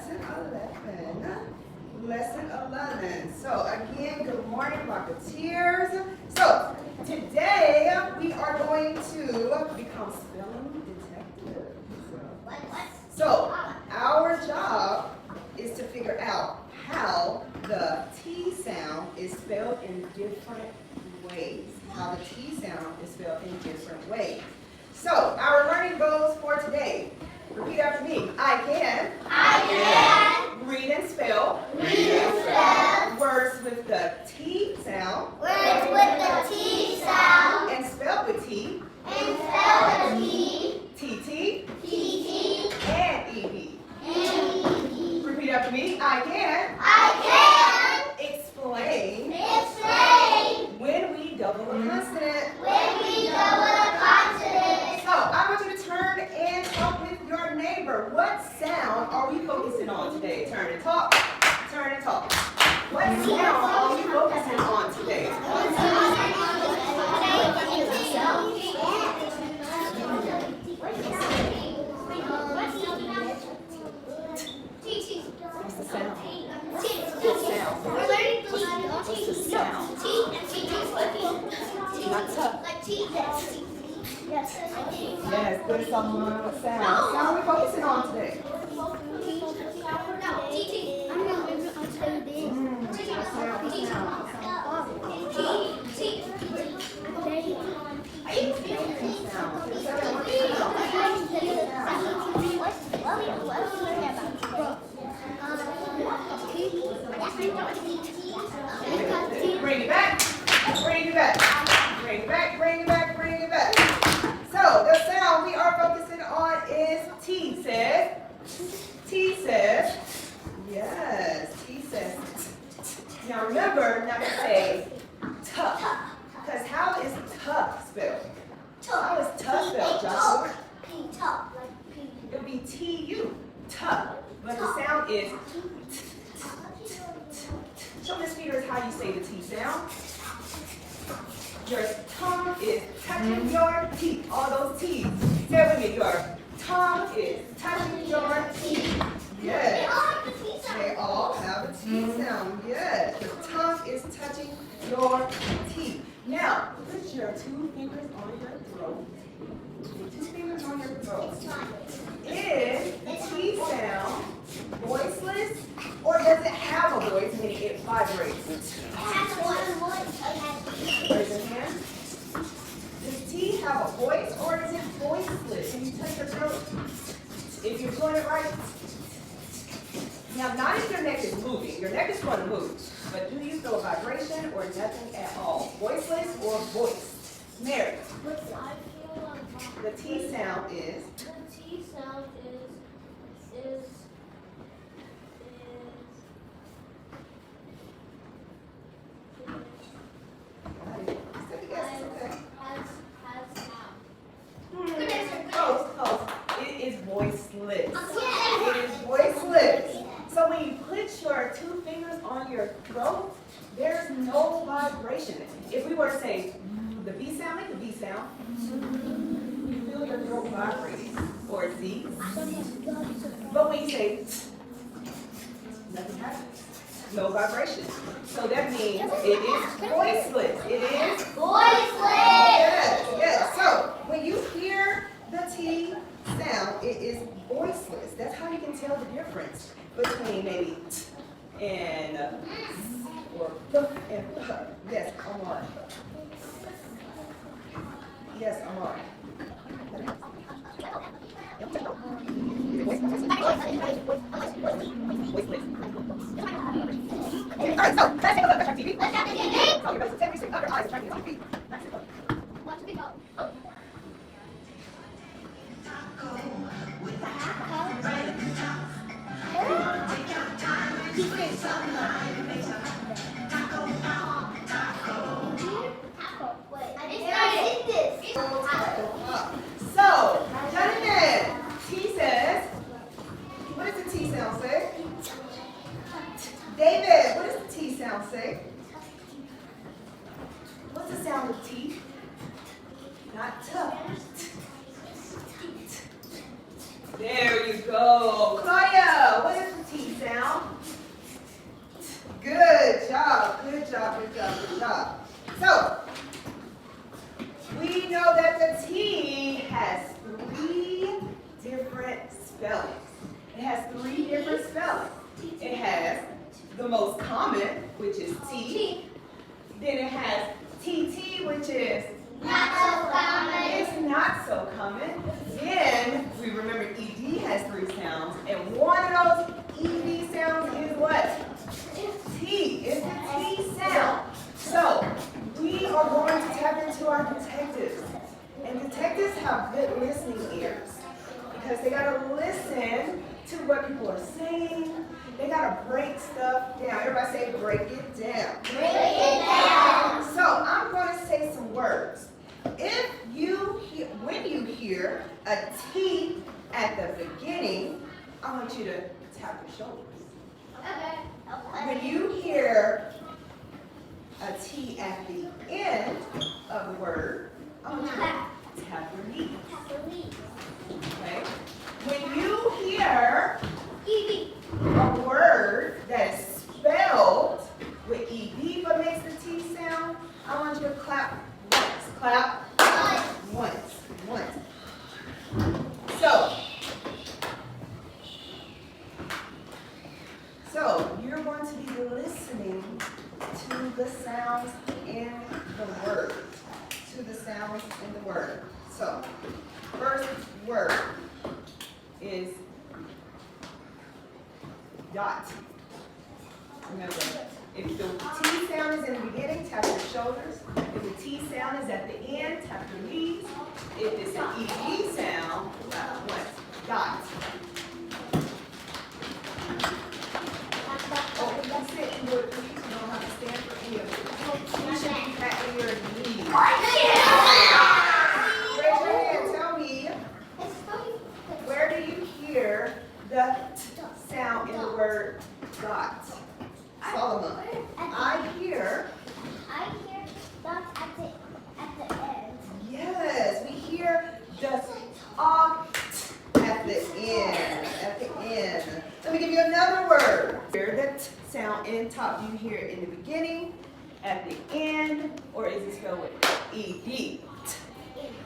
lesson 11. Lesson 11. So again, good morning, Rocketeers. So today we are going to become spelling detectives. So our job is to figure out how the T sound is spelled in different ways. How the T sound is spelled in different ways. So our learning goals for today. Repeat after me. I can read and spell words with the T sound and spelled with T, TT, and ED. Repeat after me. I can explain when we double a consonant. So I want you to turn and talk with your neighbor. What sound are we focusing on today? Turn and talk. Turn and talk. What sound are we focusing on today? What's the sound? What sound? Not tough. Yes, good someone. What sound? What sound are we focusing on today? Bring it back. Bring it back. Bring it back. Bring it back. Bring it back. So the sound we are focusing on is T says. T says. Yes. T says. Now remember not to say tough. Because how is tough spelled? How is tough spelled, Joshua? It would be T-U. Tough. But the sound is. Show Miss Peters how you say the T sound. Your tongue is touching your teeth. All those T's. Say it with me. Your tongue is touching your teeth. Yes. They all have a T sound. Yes. The tongue is touching your teeth. Now, put your 2 fingers on your throat. 2 fingers on your throat. Is the T sound voiceless, or does it have a voice, meaning it vibrates? Raise your hand. Does T have a voice, or is it voiceless? Can you touch your throat? If you're doing it right. Now, not if your neck is moving. Your neck is going to move. But do you feel vibration or nothing at all? Voiceless or voice? Mary. The T sound is? The T sound is Close. It is voiceless. It is voiceless. So when you put your 2 fingers on your throat, there's no vibration. If we were to say the B sound, like the B sound, you feel your throat vibrating, or Z. But when you say nothing happens. No vibration. So that means it is voiceless. It is voiceless. Yes. So when you hear the T sound, it is voiceless. That's how you can tell the difference between maybe T and or P and P. Yes, I'm on. Yes, I'm on. All right, so let's take a look at TV. So you're going to take your eyes and try to get on your feet. That's it. So, gentlemen, T says, what does the T sound say? David, what does the T sound say? What's the sound of T? Not tough. There you go. Claudia, what is the T the most common, which is T. Then it has TT, which is Not so common. it's not so common. Then we remember ED has 3 sounds, and one of those ED sounds is what? T. It's the T sound. So we are going to tap into our detectives. And detectives have good listening ears because they gotta listen to what people are saying. They gotta break stuff down. Everybody say break it down. Break it down. So I'm gonna say some words. When you hear a T at the beginning, I want you to tap your shoulders. Okay. When you hear a T at the end of the word, I want you to tap your knees. Okay? When you hear a word that is spelled with ED but makes the T sound, I want you to clap once. Clap once. So you're going to be listening to the sounds in the word. To the sounds in the word. So, first word is dot. Remember, if the T sound is in the beginning, tap your shoulders. If the T sound is at the end, tap your knees. If it's an ED sound, clap once. Dot. Oh, if you sit in your knees, you don't have to stand for any of it. You should be patting your knees. Raise your hand, tell me, where do you hear the T sound in the word dot? Solomon. I hear dot at the end. Yes, we hear the at the end. At the end. Let me give you another word. Hear the T sound in top. Do you hear it in the beginning, at the end, or is it spelled with ED?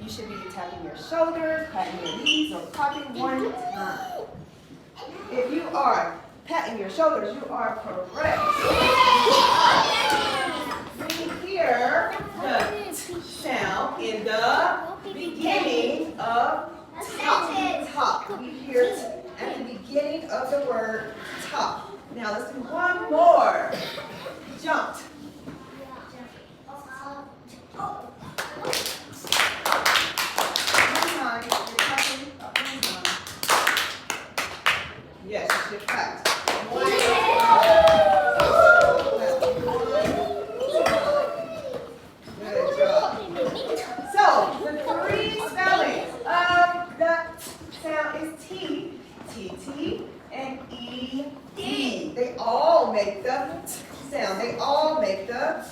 You should be tapping your shoulders, patting your knees, or popping one time. If you are patting your shoulders, you are correct. We hear the T sound in the beginning of top. We hear it at the beginning of the word top. Now let's do one more. Jumped. Yes, you should clap. Good job. So, the 3 spellings of the sound is T, TT, and ED. They all make the sound. They all make the,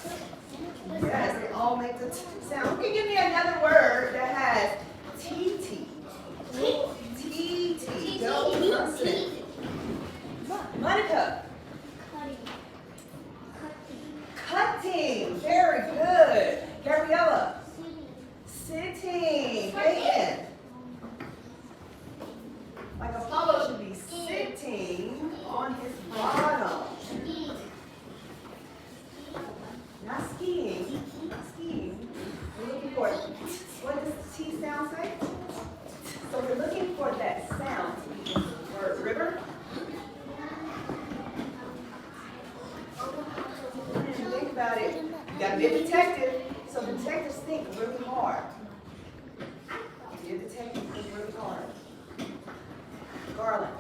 yes, they all make the sound. Who can give me another word that has TT? TT. Don't trust it. Monica. Cutting. Very good. Gabriella. Sitting. Peyton. Like Apollo should be sitting on his bottom. Not skiing. Not skiing. We're looking for, what does the T sound say? So we're looking for that sound to be in the word river. Think about it. You gotta be a detective. So detectives think really hard. Be a detective, think really hard. Garland.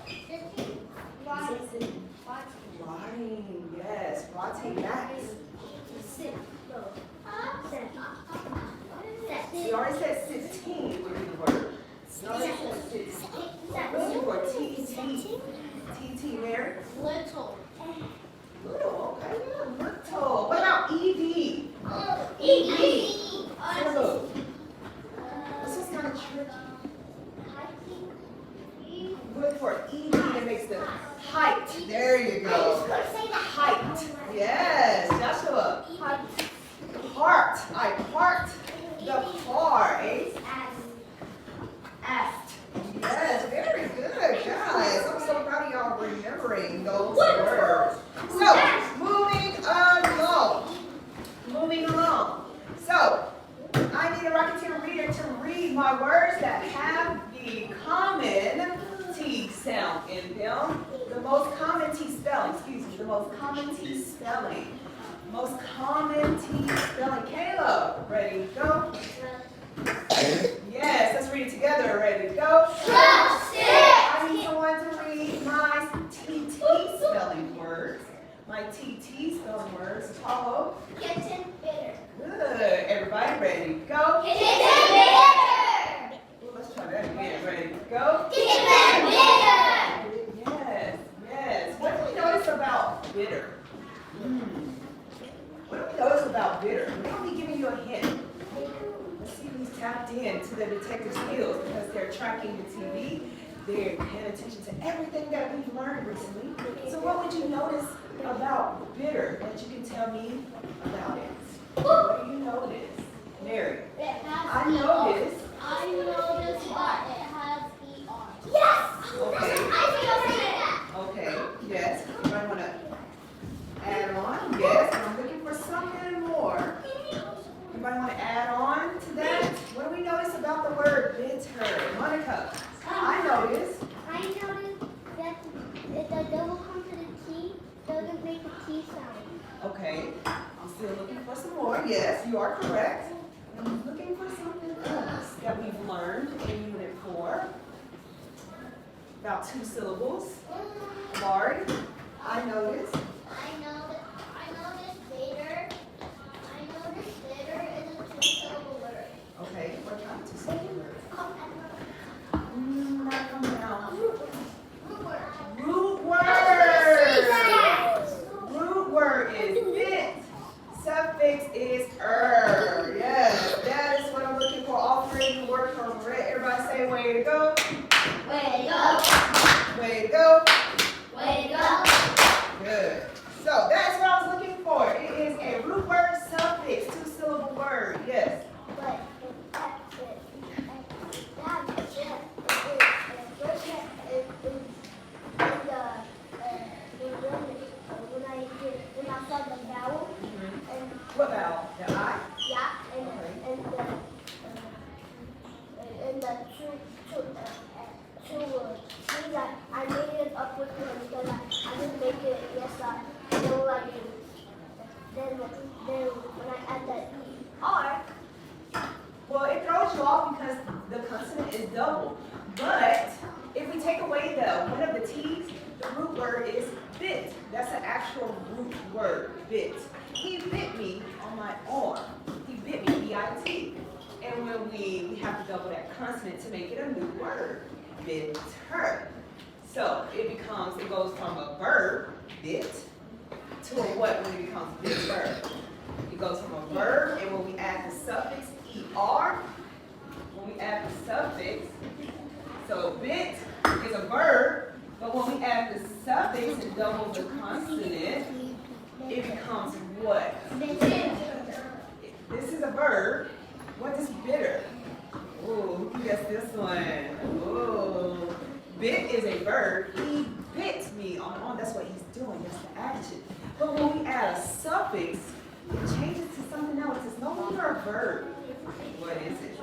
Rotting, yes. Rotting backs. We already said 16 would be the word. We already said 16. Looking for TT. TT, Mary? Little. Little, okay, yeah, little. What about ED? ED. Syllable. This is kind of tricky. Look for ED that makes the height. There you go. Height. Yes, Joshua. Part. I parked the car. Asked. Yes, very good, guys. I'm so proud of y'all remembering those words. So, my words that have the common T sound in them. The most common T spelling, excuse me, the most common T spelling. Most common T spelling. Caleb, ready, go. Yes, let's read it together. Ready, go. Trust it. I need someone to read my TT spelling words. My TT spelling words. Apollo. Getting bitter. Good. Everybody ready, go. Getting bitter. Ooh, let's try that again. Ready, go. Getting bitter. Yes, yes. What do we notice about bitter? What do we notice about bitter? I'll be giving you a hint. Let's see who's tapped in to the detective skills because they're tracking the TV. They're paying attention to everything that we've learned recently. So what would you notice about bitter that you can tell me about it? What do you notice? Mary. I noticed. I noticed that it has ER. Yes! Okay. I Okay, yes. Anybody want to add on? Yes, I'm looking for something more. Anybody want to add on to that? What do we notice about the word bitter? Monica, I noticed. I noticed that if the double comes to the T, doesn't make a T sound. Okay, I'm still looking for some more. Yes, you are correct. I'm looking for something else that we've learned in Unit 4. About 2 syllables. Laurie, I noticed. I noticed bitter. I noticed bitter is a two-syllable word. Okay, what kind of 2 syllable word? Oh, Not coming out. root word. Root word. Root word is bit. Suffix is er. Yes, that is what I'm looking for. All 3 of you work from red. Everybody say way to go. Way to go. Way to go. Way to go. Good. So that's what I was looking for. It is a root word suffix, 2-syllable word. Yes. But when I saw the vowel and What vowel? The I? yeah and the two things that I made it up with them because I didn't make it they were like then when I add that R. Well, it throws you off because the consonant is double. But if we take away one of the T's, the root word is bit. That's an actual root word, bit. He bit me on my arm. He bit me, B-I-T. And when we have to double that consonant to make it a new word, bitter. So it goes from a verb, bit, to a what when it becomes bitter. It goes from a verb, and when we add the suffix er, when we add the suffix, so bit is a verb, but when we add the suffix and double the consonant, it becomes what? This is a verb. What is bitter? Ooh, who can guess this one? Ooh. Bit is a verb. He bit me on. That's what he's doing. That's the action. But when we add a suffix, it changes to something else. It's no longer a verb. What is it?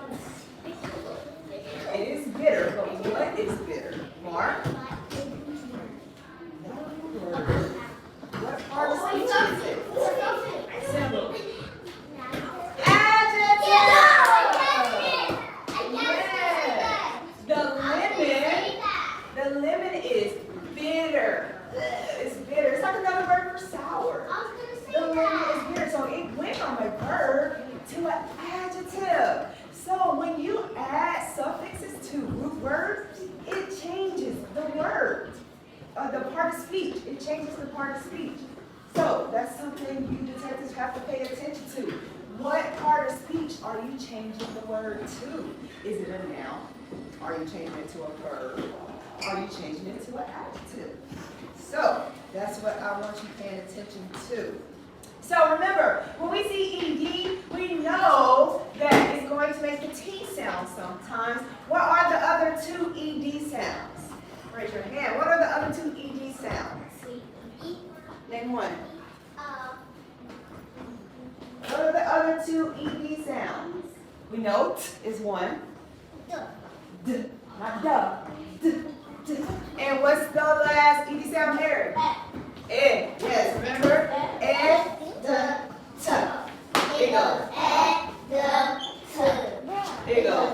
It is bitter, but what is bitter? Mark? What part of speech is it? Symbol. The lemon is bitter. It's bitter. It's like another word for sour. The lemon is bitter. So it went from a verb to an adjective. So when you add suffixes to root words, it changes the word, the part of speech. It changes the part of speech. So that's something you detectives have to pay attention to. What part of speech are you changing the word to? Is it a noun? Are you changing it to a verb? Are you changing it to an adjective? So that's what I want you paying attention to. So remember, when we see ED, we know that it's going to make the T sound sometimes. What are the other 2 ED sounds? Raise your hand. What are the other 2 ED sounds? Name one. What are the other 2 ED sounds? We know T is one. D, not duh. D, d. And what's the last ED sound here? Eh. Yes, remember? Eh, d, t. It goes. It goes.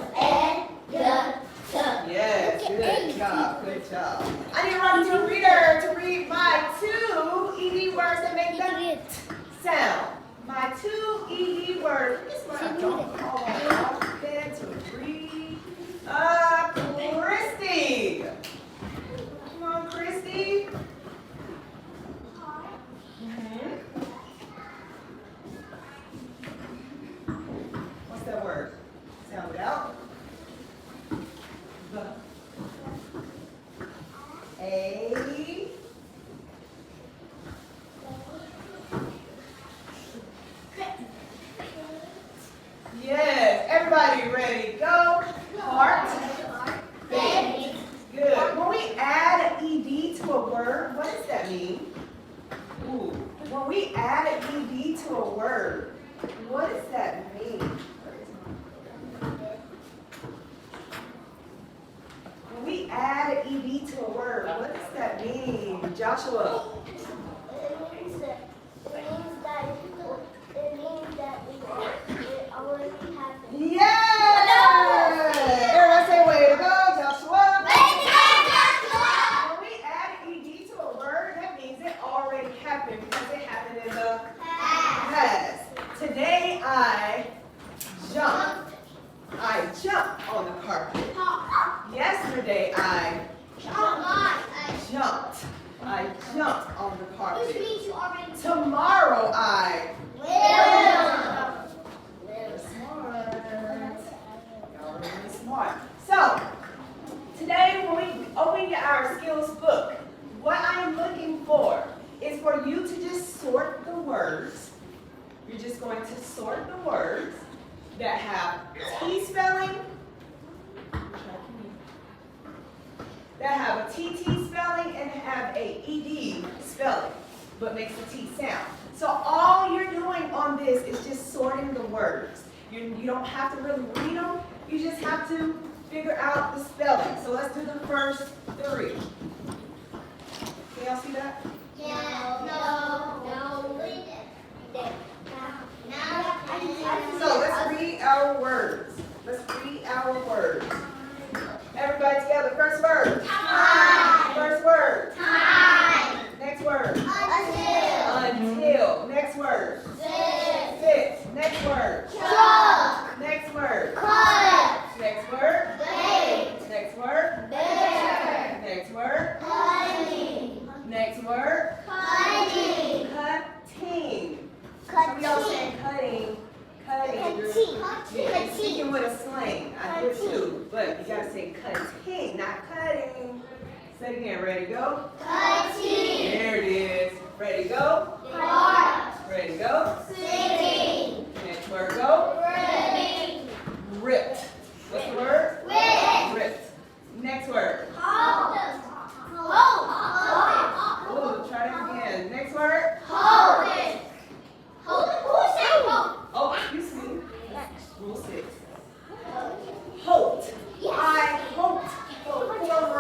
Yes, good job, good job. I need Robin to reader to read my 2 ED words that make the sound. My 2 ED words. This one I don't call it often to read. Christy. Come on, Christy. What's that word? Sound it out. A. Yes, everybody ready? Go. Heart. Faith. Good. When we add an ED to a word, what does that mean? Ooh. When we add an ED to a word, what does that mean? When we add an ED to a word, what does that mean? Joshua. It means that it already happened. Yeah! Everybody say way to go, Joshua. When we add an ED to a word, that means it already happened because it happened in the past. Today I jumped. I jumped on the carpet. Yesterday I jumped. I jumped on the carpet. Which means you already. Tomorrow I Will. Smart. Y'all are really smart. So, today when we open our skills book, what I'm looking for is for you to just sort the words. You're just going to sort the words that have T spelling, that have a TT spelling, and have a ED spelling, but makes the T sound. So all you're doing on this is just sorting the words. You don't have to really read them. You just have to figure out the spelling. So let's do the first 3. Can y'all see that? So let's read our words. Let's read our words. Everybody together. First word. Time. First word. Time. Next word. Until. Until. Next word. Sit. Next word. Truck. Next word. Cut. Next word. Bake. Next word. Bear. Next word. Cutting. Next word. Cutting. Cutting. Some of y'all saying cutting. Cutting. You're speaking with a slang. I do too. But you gotta say cutting, not cutting. Say it again. Ready, go. Cutting. There it is. Ready, go. Park. Ready, go. Sitting. Next word, go. Ripping. Ripped. What's the word? Rip. Ripped. Next word. Hold. Ooh, try it again. Next word. Hold it. Hold it. Who said hold? Oh, excuse me. That's rule 6. Hope. Yes. I hoped for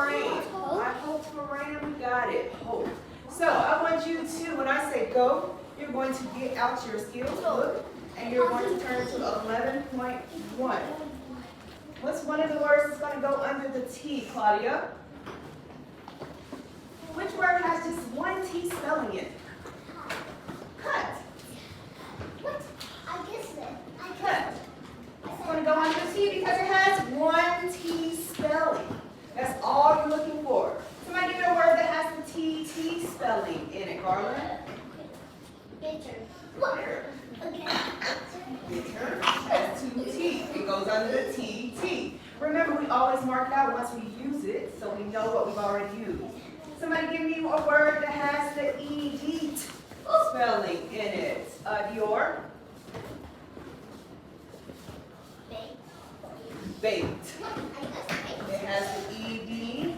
rain. I hoped for rain and we got it. Hope. So I want you to, when I say go, you're going to get out your skills book and you're going to turn to 11.1. What's one of the words that's going to go under the T, Claudia? Which word has just one T spelling in it? Cut. What? I guess that. Cut. It's going to go under the T because it has one T spelling. That's all you're looking for. Somebody give me a word that has the TT spelling in it, Garland. Bitter. Bitter. Okay. Bitter has 2 T. It goes under the TT. Remember, we always mark it out once we use it, so we know what we've already used. Somebody give me a word that has the ED spelling in it. Dior. Baked. It has the ED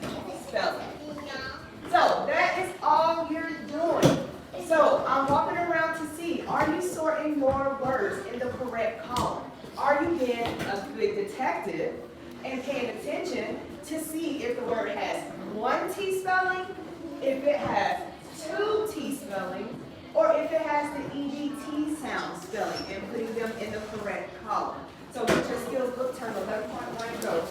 spelling. So that is all you're doing. So I'm walking around to see, are you sorting your words in the correct column? Are you being a good detective and paying spelling, if it has two T spelling, or if it has the EDT sound spelling, and putting them in the correct column. So with your skills book, turn the left corner and go.